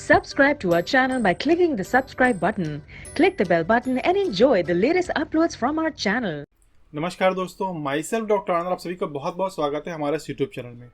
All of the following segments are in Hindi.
Subscribe to our channel by clicking the subscribe button. Click the bell button and enjoy the latest uploads from our channel. नमस्कार दोस्तों, माई सेल्फ डॉक्टर आनंद, आप सभी का बहुत बहुत स्वागत है हमारे यूट्यूब चैनल में।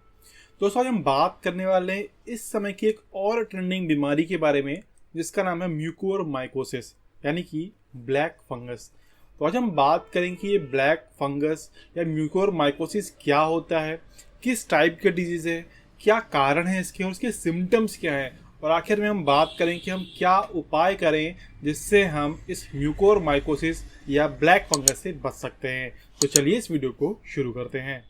दोस्तों, आज हम बात करने वाले हैं इस समय की एक और ट्रेंडिंग बीमारी के बारे में जिसका नाम है म्यूकोरमाइकोसिस यानी कि ब्लैक फंगस। तो आज हम बात करेंगे कि ये ब्लैक फंगस या म्यूकोरमाइकोसिस क्या होता है, किस टाइप के डिजीज़ है, क्या कारण है इसके और इसके सिम्टम्स क्या हैं, और आखिर में हम बात करें कि हम क्या उपाय करें जिससे हम इस म्यूकोरमाइकोसिस या ब्लैक फंगस से बच सकते हैं। तो चलिए इस वीडियो को शुरू करते हैं।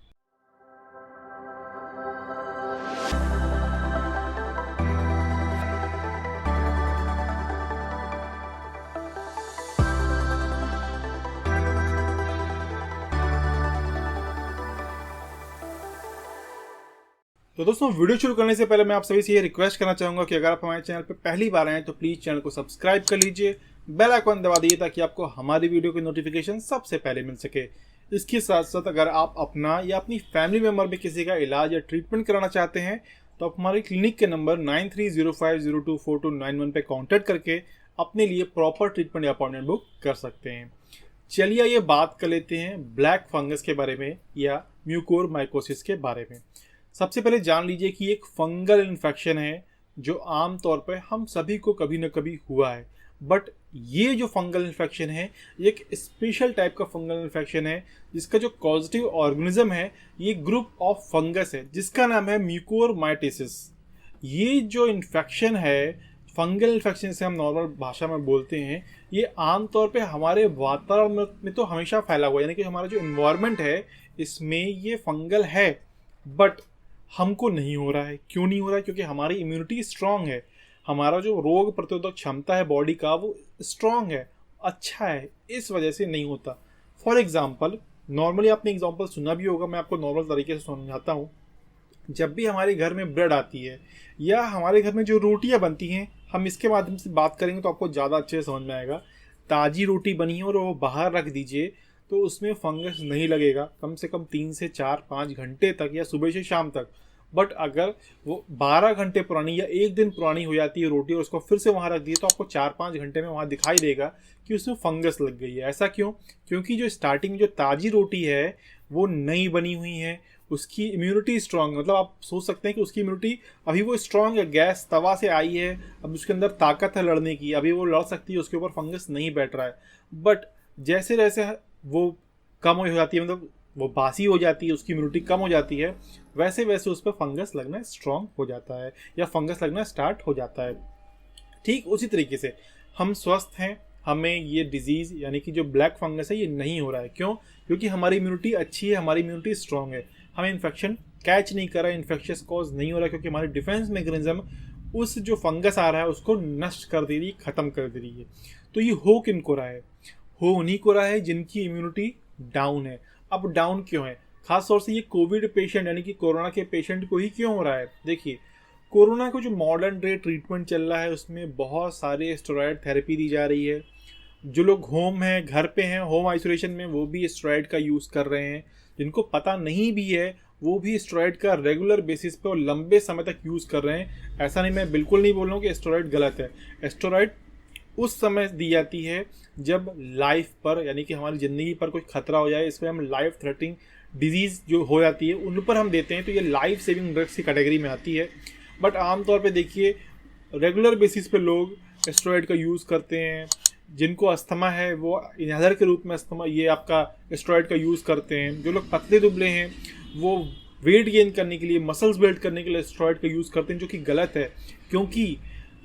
तो दोस्तों, वीडियो शुरू करने से पहले मैं आप सभी से ये रिक्वेस्ट करना चाहूँगा कि अगर आप हमारे चैनल पर पहली बार आए तो प्लीज़ चैनल को सब्सक्राइब कर लीजिए, बेल आइकन दबा दीजिए ताकि आपको हमारी वीडियो की नोटिफिकेशन सबसे पहले मिल सके। इसके साथ साथ अगर आप अपना या अपनी फैमिली मेम्बर में किसी का इलाज या ट्रीटमेंट कराना चाहते हैं तो आप हमारे क्लिनिक के नंबर 9305024291 पर कॉन्टैक्ट करके अपने लिए प्रॉपर ट्रीटमेंट या अपॉइंटमेंट बुक कर सकते हैं। चलिए ये बात कर लेते हैं ब्लैक फंगस के बारे में या म्यूकोरमाइकोसिस के बारे में। सबसे पहले जान लीजिए कि एक फंगल इन्फेक्शन है जो आम तौर पर हम सभी को कभी न कभी हुआ है। बट ये जो फंगल इन्फेक्शन है एक स्पेशल टाइप का फंगल इन्फेक्शन है जिसका जो कॉजेटिव ऑर्गेनिज्म है ये ग्रुप ऑफ फंगस है जिसका नाम है म्यूकोरमाइटिसिस। ये जो इन्फेक्शन है, फंगल इन्फेक्शन से हम नॉर्मल भाषा में बोलते हैं, ये आमतौर पे हमारे वातावरण में तो हमेशा फैला हुआ है, यानी कि हमारा जो इन्वायरमेंट है इसमें ये फंगल है, बट हमको नहीं हो रहा है। क्यों नहीं हो रहा है? क्योंकि हमारी इम्यूनिटी स्ट्रांग है, हमारा जो रोग प्रतिरोधक क्षमता है बॉडी का वो स्ट्रांग है, अच्छा है, इस वजह से नहीं होता। फॉर एग्जाम्पल, नॉर्मली आपने एग्जाम्पल सुना भी होगा, मैं आपको नॉर्मल तरीके से समझाता हूँ। जब भी हमारे घर में ब्रेड आती है या हमारे घर में जो रोटियाँ बनती हैं, हम इसके माध्यम से बात करेंगे तो आपको ज़्यादा अच्छे से समझ में आएगा। ताज़ी रोटी बनी है और वो बाहर रख दीजिए तो उसमें फंगस नहीं लगेगा कम से कम 3 से 4-5 घंटे तक या सुबह से शाम तक। बट अगर वो 12 घंटे पुरानी या एक दिन पुरानी हो जाती है रोटी और उसको फिर से वहाँ रख दिए तो आपको 4-5 घंटे में वहाँ दिखाई देगा कि उसमें फंगस लग गई है। ऐसा क्यों? क्योंकि जो स्टार्टिंग जो ताज़ी रोटी है वो नई बनी हुई है, उसकी इम्यूनिटी स्ट्रांग, मतलब आप सोच सकते हैं कि उसकी इम्यूनिटी अभी वो स्ट्रांग है, गैस तवा से आई है, अब उसके अंदर ताकत है लड़ने की, अभी वो लड़ सकती है, उसके ऊपर फंगस नहीं बैठ रहा है। बट जैसे जैसे वो कम हो जाती है, मतलब वो बासी हो जाती है, उसकी इम्यूनिटी कम हो जाती है, वैसे वैसे उस पर फंगस लगना स्ट्रांग हो जाता है या फंगस लगना स्टार्ट हो जाता है। ठीक उसी तरीके से हम स्वस्थ हैं, हमें ये डिजीज़ यानी कि जो ब्लैक फंगस है ये नहीं हो रहा है। क्यों? क्योंकि हमारी इम्यूनिटी अच्छी है, हमारी इम्यूनिटी स्ट्रांग है, हमें इन्फेक्शन कैच नहीं कर रहा है, इन्फेक्शियस कॉज नहीं हो रहा है, क्योंकि हमारी डिफेंस मैकेनिज्म उस जो फंगस आ रहा है उसको नष्ट कर दे रही है, ख़त्म कर दे रही है। तो ये हो किन को रहा है? हो उन्हीं को रहा है जिनकी इम्यूनिटी डाउन है। अब डाउन क्यों है? खास तौर से ये कोविड पेशेंट यानी कि कोरोना के पेशेंट को ही क्यों हो रहा है? देखिए, कोरोना को जो मॉडर्न डे ट्रीटमेंट चल रहा है उसमें बहुत सारे स्टेरॉयड थेरेपी दी जा रही है। जो लोग होम हैं, घर पे हैं, होम आइसोलेशन में, वो भी स्टेरॉयड का यूज़ कर रहे हैं। जिनको पता नहीं भी है वो भी स्टेरॉयड का रेगुलर बेसिस पे और लंबे समय तक यूज़ कर रहे हैं। ऐसा नहीं, मैं बिल्कुल नहीं बोल रहा हूँ कि स्टेरॉयड गलत है। स्टेरॉयड उस समय दी जाती है जब लाइफ पर यानी कि हमारी ज़िंदगी पर कोई खतरा हो जाए, इसमें हम लाइफ थ्रेटनिंग डिजीज़ जो हो जाती है उन पर हम देते हैं, तो ये लाइफ सेविंग ड्रग्स की कैटेगरी में आती है। बट आमतौर पे देखिए रेगुलर बेसिस पे लोग स्टेरॉयड का यूज़ करते हैं। जिनको अस्थमा है वो इनहेलर के रूप में अस्थमा ये आपका स्टेरॉयड का यूज़ करते हैं। जो लोग पतले दुबले हैं वो वेट गेन करने के लिए, मसल्स बिल्ड करने के लिए स्टेरॉयड का यूज़ करते हैं, जो कि गलत है क्योंकि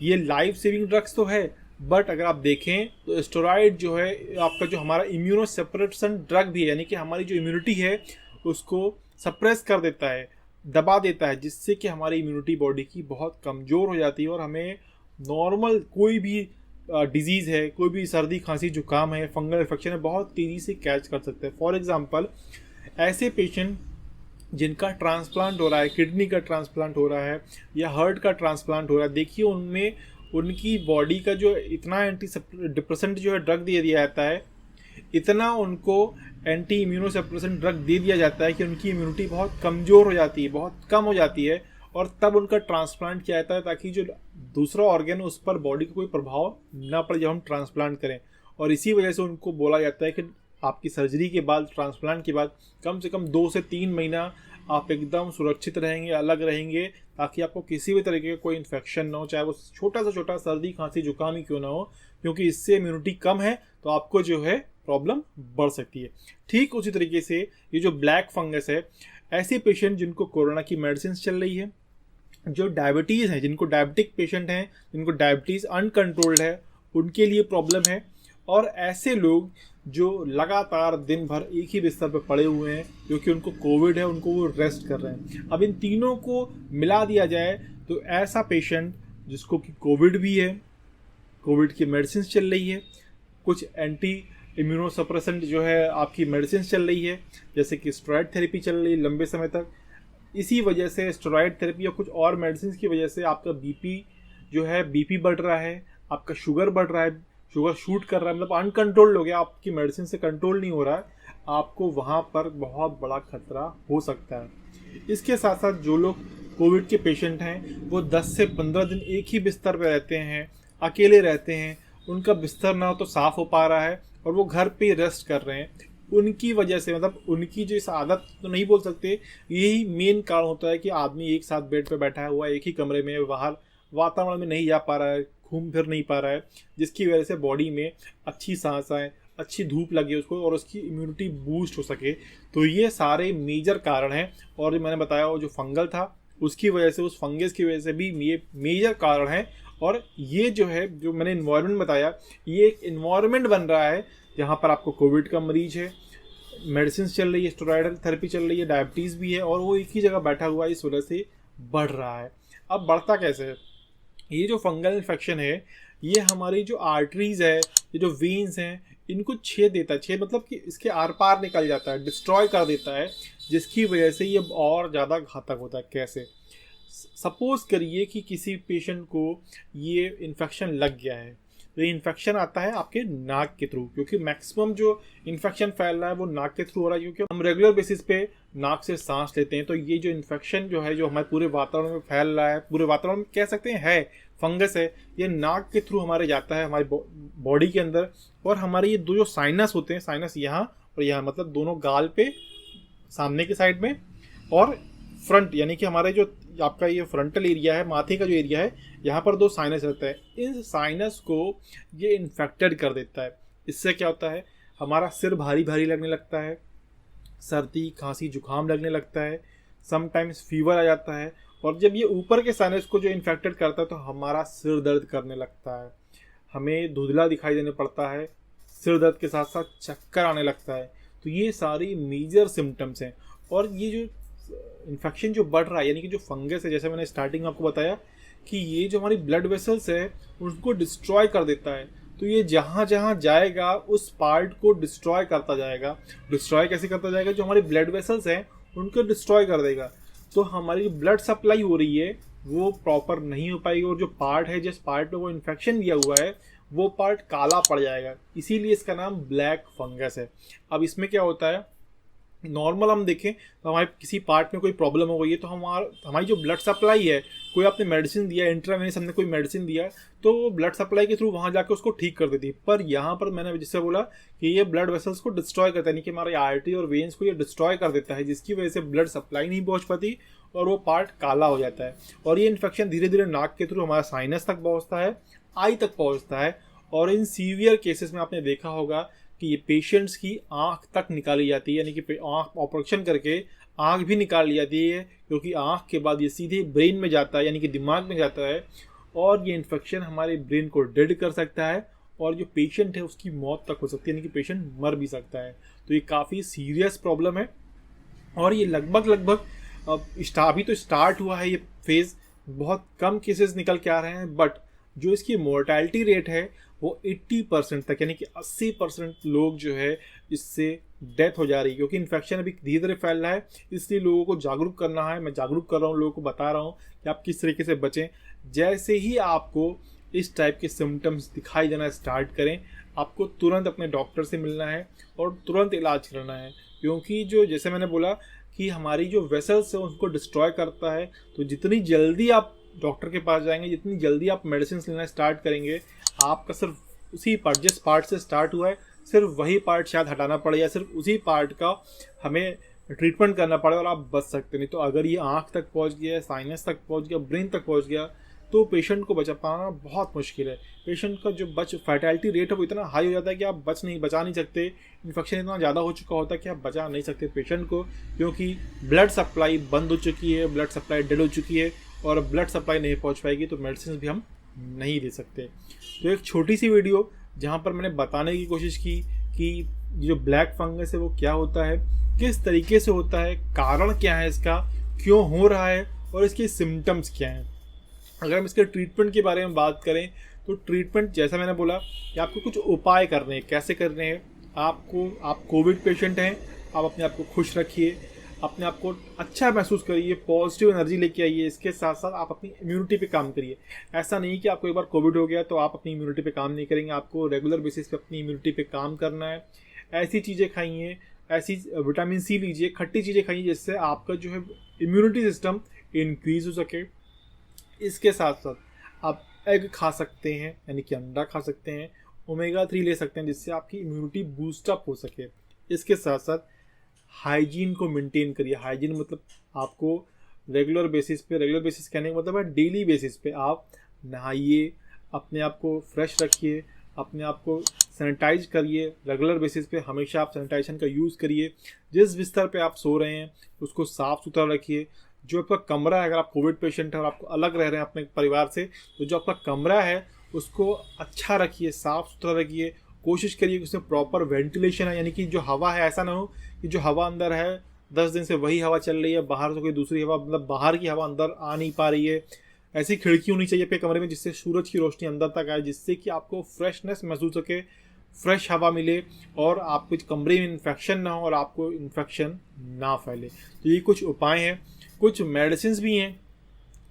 ये लाइफ सेविंग ड्रग्स तो है, बट अगर आप देखें तो स्टेरॉयड जो है आपका जो हमारा इम्यूनो सप्रेशन ड्रग भी है, यानी कि हमारी जो इम्यूनिटी है उसको सप्रेस कर देता है, दबा देता है, जिससे कि हमारी इम्यूनिटी बॉडी की बहुत कमज़ोर हो जाती है और हमें नॉर्मल कोई भी डिजीज़ है, कोई भी सर्दी खांसी जुकाम है, फंगल इन्फेक्शन है, बहुत तेज़ी से कैच कर सकते हैं। फॉर एग्जांपल, ऐसे पेशेंट जिनका ट्रांसप्लांट हो रहा है, किडनी का ट्रांसप्लांट हो रहा है या हार्ट का ट्रांसप्लांट हो रहा है, देखिए उनमें उनकी बॉडी का जो इतना एंटी डिप्रेसेंट जो है ड्रग दे दिया जाता है, इतना उनको एंटी इम्यूनो सप्रेसेंट ड्रग दे दिया जाता है कि उनकी इम्यूनिटी बहुत कमज़ोर हो जाती है, बहुत कम हो जाती है, और तब उनका ट्रांसप्लांट किया जाता है ताकि जो दूसरा ऑर्गन उस पर बॉडी का कोई प्रभाव ना पड़े जब हम ट्रांसप्लांट करें। और इसी वजह से उनको बोला जाता है कि आपकी सर्जरी के बाद, ट्रांसप्लांट के बाद कम से कम 2 से 3 महीना आप एकदम सुरक्षित रहेंगे, अलग रहेंगे, ताकि आपको किसी भी तरीके का कोई इन्फेक्शन ना हो, चाहे वो छोटा से छोटा सर्दी खांसी जुकाम ही क्यों ना हो, क्योंकि इससे इम्यूनिटी कम है तो आपको जो है प्रॉब्लम बढ़ सकती है। ठीक उसी तरीके से ये जो ब्लैक फंगस है, ऐसे पेशेंट जिनको कोरोना की मेडिसिन चल रही है, जो डायबिटीज़ हैं, जिनको डायबिटिक पेशेंट हैं, जिनको डायबिटीज़ अनकंट्रोल्ड है, उनके लिए प्रॉब्लम है। और ऐसे लोग जो लगातार दिन भर एक ही बिस्तर पर पड़े हुए हैं क्योंकि उनको कोविड है, उनको वो रेस्ट कर रहे हैं। अब इन तीनों को मिला दिया जाए तो ऐसा पेशेंट जिसको कि कोविड भी है, कोविड की मेडिसिन चल रही है, कुछ एंटी इम्यूनोसप्रेसेंट जो है आपकी मेडिसिन चल रही है, जैसे कि स्टेरॉयड थेरेपी चल रही है लंबे समय तक, इसी वजह से स्टेरॉयड थेरेपी या कुछ और मेडिसिन की वजह से आपका बीपी जो है, बीपी बढ़ रहा है, आपका शुगर बढ़ रहा है, शुगर शूट कर रहा है, मतलब अनकंट्रोल्ड हो गया, आपकी मेडिसिन से कंट्रोल नहीं हो रहा है, आपको वहाँ पर बहुत बड़ा खतरा हो सकता है। इसके साथ साथ जो लोग कोविड के पेशेंट हैं वो 10 से 15 दिन एक ही बिस्तर पर रहते हैं, अकेले रहते हैं, उनका बिस्तर ना हो तो साफ़ हो पा रहा है और वो घर पे रेस्ट कर रहे हैं, उनकी वजह से, मतलब उनकी जो इस आदत तो नहीं बोल सकते, यही मेन कारण होता है कि आदमी एक साथ बेड पे बैठा हुआ है, एक ही कमरे में, बाहर वातावरण में नहीं जा पा रहा है, घूम फिर नहीं पा रहा है, जिसकी वजह से बॉडी में अच्छी सांस आए, अच्छी धूप लगे उसको और उसकी इम्यूनिटी बूस्ट हो सके। तो ये सारे मेजर कारण हैं। और जो मैंने बताया वो जो फंगल था उसकी वजह से, उस फंगस की वजह से भी ये मेजर कारण है। और ये जो है, जो मैंने इन्वायरमेंट बताया, ये एक इन्वायरमेंट बन रहा है जहाँ पर आपको कोविड का मरीज है, मेडिसिन चल रही है, स्टेरॉयड थेरेपी चल रही है, डायबिटीज़ भी है, और वो एक ही जगह बैठा हुआ है, इस वजह से बढ़ रहा है। अब बढ़ता कैसे है? ये जो फंगल इन्फेक्शन है, ये हमारी जो आर्टरीज है, ये जो वेन्स हैं, इनको छेद देता है। छेद मतलब कि इसके आर पार निकल जाता है, डिस्ट्रॉय कर देता है, जिसकी वजह से ये और ज़्यादा घातक होता है। कैसे? सपोज करिए कि किसी पेशेंट को ये इन्फेक्शन लग गया है, तो ये इन्फेक्शन आता है आपके नाक के थ्रू, क्योंकि मैक्सिमम जो इन्फेक्शन फैल रहा है वो नाक के थ्रू हो रहा है, क्योंकि हम रेगुलर बेसिस पे नाक से सांस लेते हैं। तो ये जो इन्फेक्शन जो है, जो हमारे पूरे वातावरण में फैल रहा है, पूरे वातावरण में कह सकते हैं है फंगस है, ये नाक के थ्रू हमारे जाता है हमारी बॉडी के अंदर। और हमारे ये दो जो साइनस होते हैं, साइनस यहाँ और यहाँ, मतलब दोनों गाल पे सामने की साइड में, और फ्रंट, यानी कि हमारे जो आपका ये फ्रंटल एरिया है, माथे का जो एरिया है, यहाँ पर दो साइनस रहता है। इन साइनस को ये इन्फेक्टेड कर देता है। इससे क्या होता है? हमारा सिर भारी भारी लगने लगता है, सर्दी खांसी जुकाम लगने लगता है, समटाइम्स फीवर आ जाता है। और जब ये ऊपर के साइनस को जो इन्फेक्टेड करता है तो हमारा सिर दर्द करने लगता है, हमें धुंधला दिखाई देने पड़ता है, सिर दर्द के साथ साथ चक्कर आने लगता है। तो ये सारी मेजर सिम्टम्स हैं। और ये जो इन्फेक्शन जो बढ़ रहा है, यानी कि जो फंगस है, जैसे मैंने स्टार्टिंग में आपको बताया कि ये जो हमारी ब्लड वेसल्स है उनको डिस्ट्रॉय कर देता है। तो ये जहाँ जहाँ जाएगा उस पार्ट को डिस्ट्रॉय करता जाएगा। डिस्ट्रॉय कैसे करता जाएगा? जो हमारी ब्लड वेसल्स हैं उनको डिस्ट्रॉय कर देगा। तो हमारी ब्लड सप्लाई हो रही है वो प्रॉपर नहीं हो पाएगी, और जो पार्ट है, जिस पार्ट में वो इन्फेक्शन दिया हुआ है, वो पार्ट काला पड़ जाएगा। इसीलिए इसका नाम ब्लैक फंगस है। अब इसमें क्या होता है, नॉर्मल हम देखें तो हमारे किसी पार्ट में कोई प्रॉब्लम हो गई है, तो हमारी जो ब्लड सप्लाई है, कोई आपने मेडिसिन दिया, इंट्रावेनस हमने कोई मेडिसिन दिया, तो वो ब्लड सप्लाई के थ्रू वहाँ जाकर उसको ठीक कर देती है। पर यहाँ पर मैंने जिससे बोला कि ये ब्लड वेसल्स को डिस्ट्रॉय करता है, यानी कि हमारे आर्टरी और वेन्स को ये डिस्ट्रॉय कर देता है, जिसकी वजह से ब्लड सप्लाई नहीं पहुँच पाती और वो पार्ट काला हो जाता है। और ये इन्फेक्शन धीरे धीरे नाक के थ्रू हमारा साइनस तक पहुँचता है, आई तक पहुँचता है। और इन सीवियर केसेस में आपने देखा होगा कि ये पेशेंट्स की आंख तक निकाली जाती है, यानी कि आंख ऑपरेशन करके आंख भी निकाल ली जाती है, क्योंकि आंख के बाद ये सीधे ब्रेन में जाता है, यानी कि दिमाग में जाता है। और ये इन्फेक्शन हमारे ब्रेन को डेड कर सकता है, और जो पेशेंट है उसकी मौत तक हो सकती है, यानी कि पेशेंट मर भी सकता है। तो ये काफ़ी सीरियस प्रॉब्लम है। और ये लगभग अभी तो स्टार्ट हुआ है ये फेज़, बहुत कम केसेस निकल के आ रहे हैं, बट जो इसकी मोर्टैलिटी रेट है वो 80% तक, यानी कि 80% लोग जो है इससे डेथ हो जा रही है, क्योंकि इन्फेक्शन अभी धीरे धीरे फैल रहा है। इसलिए लोगों को जागरूक करना है। मैं जागरूक कर रहा हूँ, लोगों को बता रहा हूँ कि आप किस तरीके से बचें। जैसे ही आपको इस टाइप के सिम्टम्स दिखाई देना स्टार्ट करें, आपको तुरंत अपने डॉक्टर से मिलना है और तुरंत इलाज करना है, क्योंकि जो जैसे मैंने बोला कि हमारी जो वेसल्स है उसको डिस्ट्रॉय करता है। तो जितनी जल्दी आप डॉक्टर के पास जाएंगे, जितनी जल्दी आप मेडिसिन लेना स्टार्ट करेंगे, आपका सिर्फ उसी पार्ट, जिस पार्ट से स्टार्ट हुआ है सिर्फ वही पार्ट शायद हटाना पड़े, या सिर्फ उसी पार्ट का हमें ट्रीटमेंट करना पड़े और आप बच सकते। नहीं तो अगर ये आँख तक पहुँच गया, साइनस तक पहुँच गया, ब्रेन तक पहुँच गया, तो पेशेंट को बचा पाना बहुत मुश्किल है। पेशेंट का जो फैटेलिटी रेट है वो इतना हाई हो जाता है कि आप बचा नहीं सकते। इन्फेक्शन इतना ज़्यादा हो चुका होता है कि आप बचा नहीं सकते पेशेंट को, क्योंकि ब्लड सप्लाई बंद हो चुकी है, ब्लड सप्लाई डेड हो चुकी है, और ब्लड सप्लाई नहीं पहुंच पाएगी तो मेडिसिन भी हम नहीं दे सकते। तो एक छोटी सी वीडियो जहां पर मैंने बताने की कोशिश की कि जो ब्लैक फंगस है वो क्या होता है, किस तरीके से होता है, कारण क्या है इसका, क्यों हो रहा है, और इसके सिम्टम्स क्या हैं। अगर हम इसके ट्रीटमेंट के बारे में बात करें तो ट्रीटमेंट जैसा मैंने बोला कि आपको कुछ उपाय करने हैं। कैसे करने हैं? आप कोविड पेशेंट हैं, आप अपने आप को खुश रखिए, अपने आप को अच्छा महसूस करिए, पॉजिटिव एनर्जी लेके आइए। इसके साथ साथ आप अपनी इम्यूनिटी पे काम करिए। ऐसा नहीं कि आपको एक बार कोविड हो गया तो आप अपनी इम्यूनिटी पे काम नहीं करेंगे, आपको रेगुलर बेसिस पे अपनी इम्यूनिटी पे काम करना है। ऐसी चीज़ें खाइए, ऐसी विटामिन सी लीजिए, खट्टी चीज़ें खाइए जिससे आपका जो है इम्यूनिटी सिस्टम इंक्रीज हो सके। इसके साथ साथ आप एग खा सकते हैं, यानी कि अंडा खा सकते हैं, ओमेगा 3 ले सकते हैं जिससे आपकी इम्यूनिटी बूस्टअप हो सके। इसके साथ साथ हाइजीन को मेंटेन करिए। हाइजीन मतलब आपको रेगुलर बेसिस कहने का मतलब है डेली बेसिस पे आप नहाइए, अपने आप को फ्रेश रखिए, अपने आप को सैनिटाइज करिए। रेगुलर बेसिस पे हमेशा आप सैनिटाइजेशन का यूज़ करिए। जिस बिस्तर पे आप सो रहे हैं उसको साफ़ सुथरा रखिए। जो आपका कमरा है, अगर आप कोविड पेशेंट हैं और आपको अलग रह रहे हैं अपने परिवार से, तो जो आपका कमरा है उसको अच्छा रखिए, साफ़ सुथरा रखिए। कोशिश करिए कि उसमें प्रॉपर वेंटिलेशन है, यानी कि जो हवा है ऐसा ना हो कि जो हवा अंदर है 10 दिन से वही हवा चल रही है, बाहर से कोई दूसरी हवा, मतलब बाहर की हवा अंदर आ नहीं पा रही है। ऐसी खिड़की होनी चाहिए आपके कमरे में जिससे सूरज की रोशनी अंदर तक आए, जिससे कि आपको फ्रेशनेस महसूस हो के फ्रेश हवा मिले और आपके कमरे में इन्फेक्शन ना हो और आपको इन्फेक्शन ना फैले। तो ये कुछ उपाय हैं। कुछ मेडिसिन भी हैं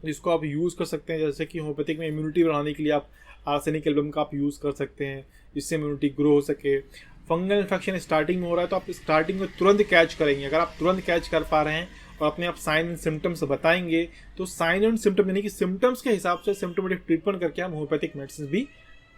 जिसको आप यूज़ कर सकते हैं, जैसे कि होम्योपैथिक में इम्यूनिटी बढ़ाने के लिए आप आर्सेनिक एल्बम का आप यूज़ कर सकते हैं जिससे इम्यूनिटी ग्रो हो सके। फंगल इन्फेक्शन स्टार्टिंग में हो रहा है तो आप स्टार्टिंग में तुरंत कैच करेंगे। अगर आप तुरंत कैच कर पा रहे हैं और अपने आप साइन एंड सिम्टम्स बताएंगे तो साइन एंड सिम्टम यानी कि सिम्टम्स के हिसाब से सिम्टोमेटिक ट्रीटमेंट करके हम होम्योपैथिक मेडिसिन भी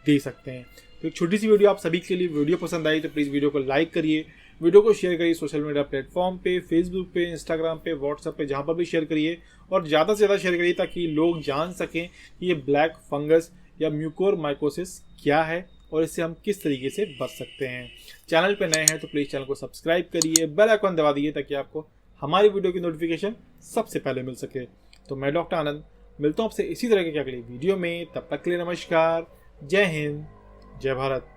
दे सकते हैं। तो एक छोटी सी वीडियो आप सभी के लिए। वीडियो पसंद आई तो प्लीज़ वीडियो को लाइक करिए, वीडियो को शेयर करिए सोशल मीडिया प्लेटफॉर्म पे, फेसबुक पे, इंस्टाग्राम पे, व्हाट्सएप पे, जहाँ पर भी शेयर करिए और ज़्यादा से ज़्यादा शेयर करिए ताकि लोग जान सकें कि ये ब्लैक फंगस या म्यूकोरमाइकोसिस क्या है और इससे हम किस तरीके से बच सकते हैं। चैनल पे नए हैं तो प्लीज़ चैनल को सब्सक्राइब करिए, बेल आइकन दबा दीजिए ताकि आपको हमारी वीडियो की नोटिफिकेशन सबसे पहले मिल सके। तो मैं डॉक्टर आनंद मिलता हूँ आपसे इसी तरह के अगली वीडियो में। तब तक के लिए नमस्कार, जय हिंद, जय भारत।